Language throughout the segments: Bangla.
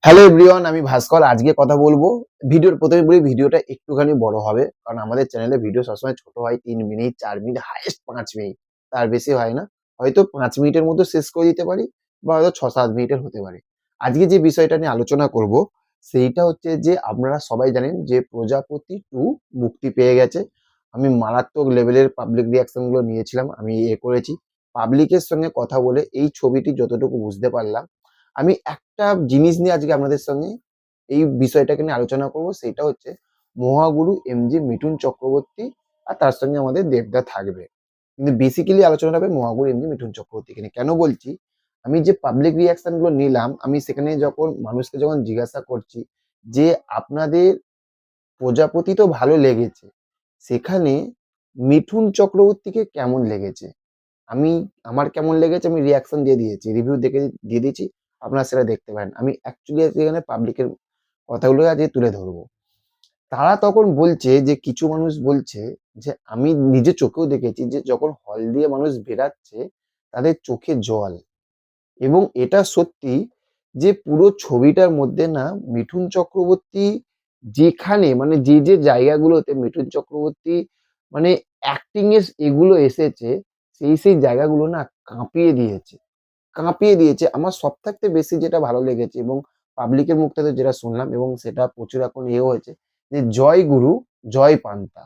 হ্যালো এভরিওয়ান, আমি ভাস্কর। আজকে কথা বলবো। ভিডিওর প্রথমে বলি, ভিডিওটা একটুখানি বড় হবে, কারণ আমাদের চ্যানেলে ভিডিও সবসময় ছোট হয়। 3 মিনিট, 4 মিনিট, হাইয়েস্ট 5 মিনিট, তার বেশি হয় না। হয়তো 5 মিনিটের মধ্যে শেষ করে দিতে পারি, বা হয়তো 6-7 মিনিটের হতে পারে। আজকে যে বিষয়টা নিয়ে আলোচনা করব, সেইটা হচ্ছে যে আপনারা সবাই জানেন যে প্রজাপতি 2 মুক্তি পেয়ে গেছে। আমি মারাত্মক লেভেলের পাবলিক রিয়াকশন গুলো নিয়েছিলাম, আমি করেছি। পাবলিকের সঙ্গে কথা বলে এই ছবিটি যতটুকু বুঝতে পারলাম, আমি একটা জিনিস নিয়ে আজকে আপনাদের সঙ্গে এই বিষয়টাকে নিয়ে আলোচনা করব। সেটা হচ্ছে মহাগুরু এমজি মিঠুন চক্রবর্তী, আর তার সঙ্গে আমাদের দেবদা থাকবে। কিন্তু বেসিক্যালি আলোচনা হবে মহাগুরু এমজি মিঠুন চক্রবর্তীকে নিয়ে। কেন বলছি, আমি যে পাবলিক রিয়াকশন গুলো নিলাম, আমি সেখানে যখন মানুষকে জিজ্ঞাসা করছি যে আপনাদের প্রজাপতি তো ভালো লেগেছে, সেখানে মিঠুন চক্রবর্তীকে কেমন লেগেছে, আমি আমার কেমন লেগেছে আমি রিয়াকশন দিয়ে দিয়েছি, রিভিউ দেখে দিয়ে দিয়েছি। আপনারা সেটা দেখতে পারেন। আমি অ্যাকচুয়ালি এখানে পাবলিকের কথাগুলো আজকে তুলে ধরবো। তারা তখন বলছে যে, কিছু মানুষ বলছে যে, আমি নিজে চোখেও দেখেছি যে যখন হল দিয়ে মানুষ বেরাচ্ছে তাদের চোখে জল। এবং এটা সত্যি যে পুরো ছবিটার মধ্যে না মিঠুন চক্রবর্তী যেখানে মানে যে জায়গাগুলোতে মিঠুন চক্রবর্তী মানে অ্যাক্টিং এর এগুলো এসেছে, সেই জায়গাগুলো না কাঁপিয়ে দিয়েছে। কাঁপিয়ে দিয়েছে। আমার সবথাকতে বেশি যেটা ভালো লেগেছে এবং পাবলিকের মুখ থেকে যেটা শুনলাম, এবং সেটা প্রচুর এখন হয়েছে যে, জয় গুরু জয় পান্তা।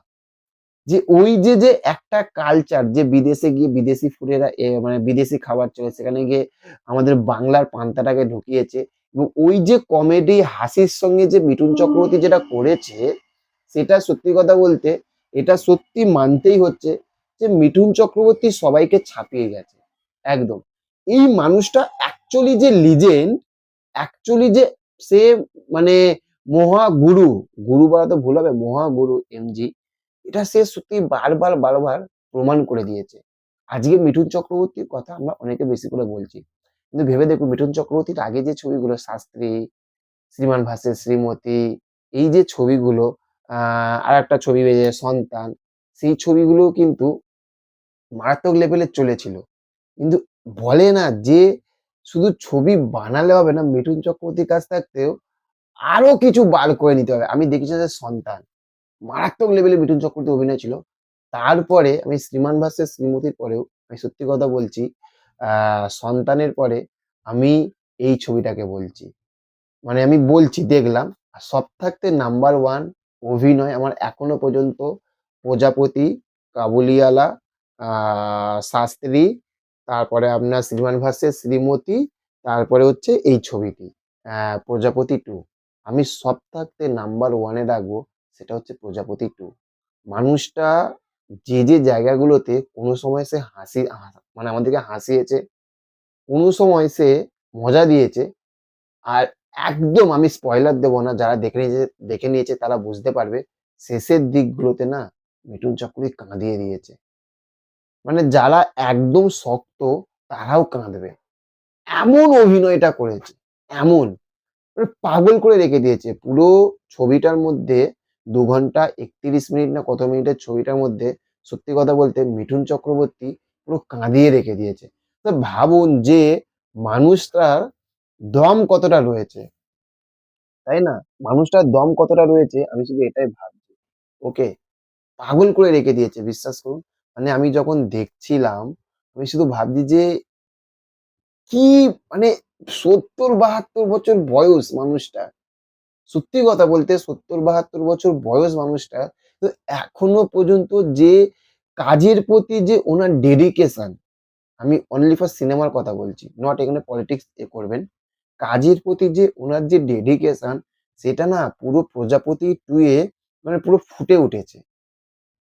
যে ওই যে একটা কালচার, যে বিদেশে গিয়ে বিদেশি ফুডেরা মানে বিদেশি খাবার চলে, সেখানে গিয়ে আমাদের বাংলার পান্তাটাকে ঢুকিয়েছে। এবং ওই যে কমেডি হাসির সঙ্গে যে মিঠুন চক্রবর্তী যেটা করেছে, সেটা সত্যি কথা বলতে এটা সত্যি মানতেই হচ্ছে যে মিঠুন চক্রবর্তী সবাইকে ছাপিয়ে গেছে একদম। এই মানুষটা অ্যাকচুয়ালি যে লিজেন্ড, অ্যাকচুয়ালি যে সে মানে মহাগুরু, গুরু বলা তো ভুল হবে, মহাগুরু এমজি, এটা সে সত্যি বারবার বারবার প্রমাণ করে দিয়েছে। আজকে মিঠুন চক্রবর্তীর কথা আমরা অনেকে বেশি করে বলছি, কিন্তু ভেবে দেখুন মিঠুন চক্রবর্তীর আগে যে ছবিগুলো, শাস্ত্রী, শ্রীমান ভার্সেস শ্রীমতী, এই যে ছবিগুলো, আর একটা ছবি বেরিয়ে সন্তান, সেই ছবিগুলো কিন্তু মারাত্মক লেভেলের চলেছিল। কিন্তু বলে না যে শুধু ছবি বানালে হবে না, মিঠুন চক্রবর্তীর কাছ থাকতেও আরো কিছু বার করে নিতে হবে। আমি দেখেছি যে সন্তান মারাত্মক লেভেলে মিঠুন চক্রবর্তীর অভিনয় ছিল। তারপরে আমি শ্রীমান ভার্সেস শ্রীমতীর পরেও, আমি সত্যি কথা বলছি, সন্তানের পরে আমি এই ছবিটাকে বলছি। মানে আমি বলছি দেখলাম। আর সব থাকতে নাম্বার 1 অভিনয় আমার এখনো পর্যন্ত প্রজাপতি, কাবুলিওয়ালা, শাস্ত্রী, তারপরে আপনার শ্রীমান ভার্সেস শ্রীমতী, তারপরে হচ্ছে এই ছবিটি প্রজাপতি 2। আমি সব থাকতে নাম্বার 1-এ রাখবো, সেটা হচ্ছে প্রজাপতি 2। মানুষটা যে জায়গাগুলোতে কোনো সময় সে মানে আমাদেরকে হাসিয়েছে, কোনো সময় সে মজা দিয়েছে। আর একদম আমি স্পয়লার দেবো না, যারা দেখে নিয়েছে তারা বুঝতে পারবে। শেষের দিকগুলোতে না মিঠুন চক্রবর্তী কাঁদিয়ে দিয়েছে। মানে যারা একদম শক্ত তারাও কাঁদবে। এমন অভিনয়টা করেছে, এমন মানে পাগল করে রেখে দিয়েছে। পুরো ছবিটার মধ্যে ২ ঘন্টা ৩১ মিনিট না কত মিনিটের ছবিটার মধ্যে সত্যি কথা বলতে মিঠুন চক্রবর্তী পুরো কাঁদিয়ে রেখে দিয়েছে। তো ভাবুন যে মানুষটার দম কতটা রয়েছে। তাই না? মানুষটার দম কতটা রয়েছে, আমি শুধু এটাই ভাবছি। ওকে পাগল করে রেখে দিয়েছে, বিশ্বাস করুন। মানে আমি যখন দেখছিলাম, আমি শুধু ভাবছি যে কি মানে ৭০-৭২ বছর বয়স মানুষটার। সত্যি কথা বলতে ৭০-৭২ বছর বয়স মানুষটার। তো এখনো পর্যন্ত যে কাজের প্রতি যে উনার ডেডিকেশন, আমি অনলি ফর সিনেমার কথা বলছি। নট এখানে পলিটিক্স করবেন। কাজের প্রতি যে উনার যে ডেডিকেশন, সেটা না পুরো প্রজাপতি 2 এ মানে পুরো ফুটে উঠেছে।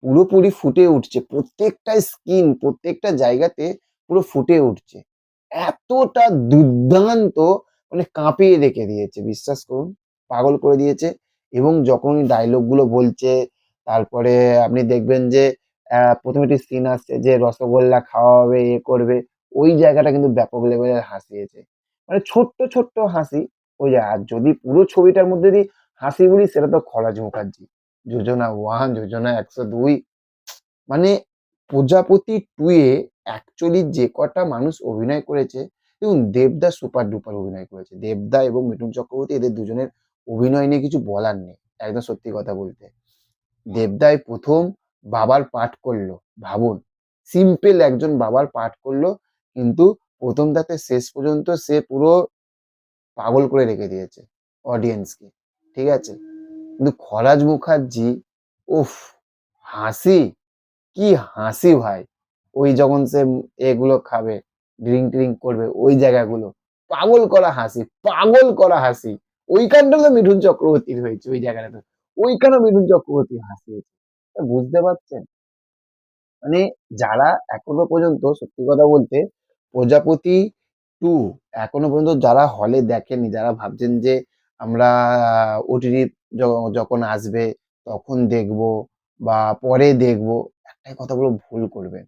পুরোপুরি ফুটে উঠছে। প্রত্যেকটা স্কিন, প্রত্যেকটা জায়গাতে পুরো ফুটে উঠছে। এতটা দুর্দান্ত, মানে কাঁপিয়ে রেখে দিয়েছে, বিশ্বাস করুন। পাগল করে দিয়েছে। এবং যখন ডায়ালগ গুলো বলছে, তারপরে আপনি দেখবেন যে ১ম একটি সিন আসছে যে রসগোল্লা খাওয়াবে, করবে। ওই জায়গাটা কিন্তু ব্যাপক লেভেলের হাসিয়েছে। মানে ছোট্ট হাসি। ওই যে আর যদি পুরো ছবিটার মধ্যে যদি হাসি বলি, সেটা তো খরাজ মুখার্জি। যোজনা 1, যোজনা ১০২। মানে প্রজাপতি 2 এ অ্যাকচুয়ালি যে কটা মানুষ অভিনয় করেছে, দেখুন দেবদা সুপার ডুপার অভিনয় করেছে। দেবদা এবং মিঠুন চক্রবর্তী এদের দুজনের অভিনয় নিয়ে কিছু বলার নেই। একদম সত্যি কথা বলতে। দেবদাই ১ম বাবার পাঠ করলো। ভাবুন, সিম্পল একজন বাবার পাঠ করলো। কিন্তু ১ম থেকে শেষ পর্যন্ত সে পুরো পাগল করে রেখে দিয়েছে অডিয়েন্সকে। ঠিক আছে? কিন্তু খরাজ মুখার্জি, উফ! হাসি, কি হাসি ভাই! ওই যখন সে এগুলো খাবে, ড্রিংক করবে ওই জায়গাগুলো। পাগল করা হাসি, পাগল করা হাসি। ওইখানটা তো মিঠুন চক্রবর্তীর হয়েছে ওই জায়গাটাতে। ওইখানেও মিঠুন চক্রবর্তী হাসিয়েছে। বুঝতে পারছেন? মানে যারা এখনো পর্যন্ত সত্যি কথা বলতে 'প্রজাপতি 2' এখনো পর্যন্ত যারা হলে দেখেননি, যারা ভাবছেন যে আমরা ওটিটি য যখন আসবে তখন দেখবো বা পরে দেখবো, একটাই কথা বলবো ভুল করবেন।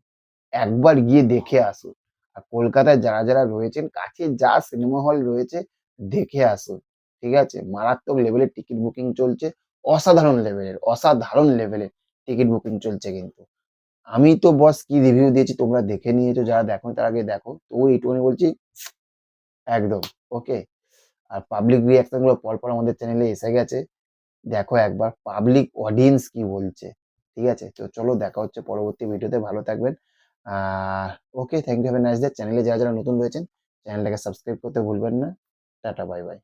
একবার গিয়ে দেখে আসুন। আর কলকাতায় যারা রয়েছেন কাছে যা সিনেমা হল রয়েছে দেখে আসুন। ঠিক আছে? মারাত্মক লেভেলের টিকিট বুকিং চলছে। অসাধারণ লেভেলের টিকিট বুকিং চলছে কিন্তু। আমি তো বস কি রিভিউ দিয়েছি তোমরা দেখে নিয়েছো, যারা দেখোনি তারা আগে দেখো। তবুও এইটুকুনি বলছি একদম ওকে। আর পাবলিক রিঅ্যাকশন গুলো পরপর আমাদের চ্যানেলে এসে গেছে। দেখো একবার পাবলিক অডিয়েন্স কি বলছে। ঠিক আছে? তো চলো দেখা হচ্ছে পরবর্তী ভিডিওতে। ভালো থাকবেন। Uh okay, thank you, have a nice day. চ্যানেলে যারা নতুন রয়েছেন চ্যানেলটাকে সাবস্ক্রাইব করতে ভুলবেন না। Tata, bye, by.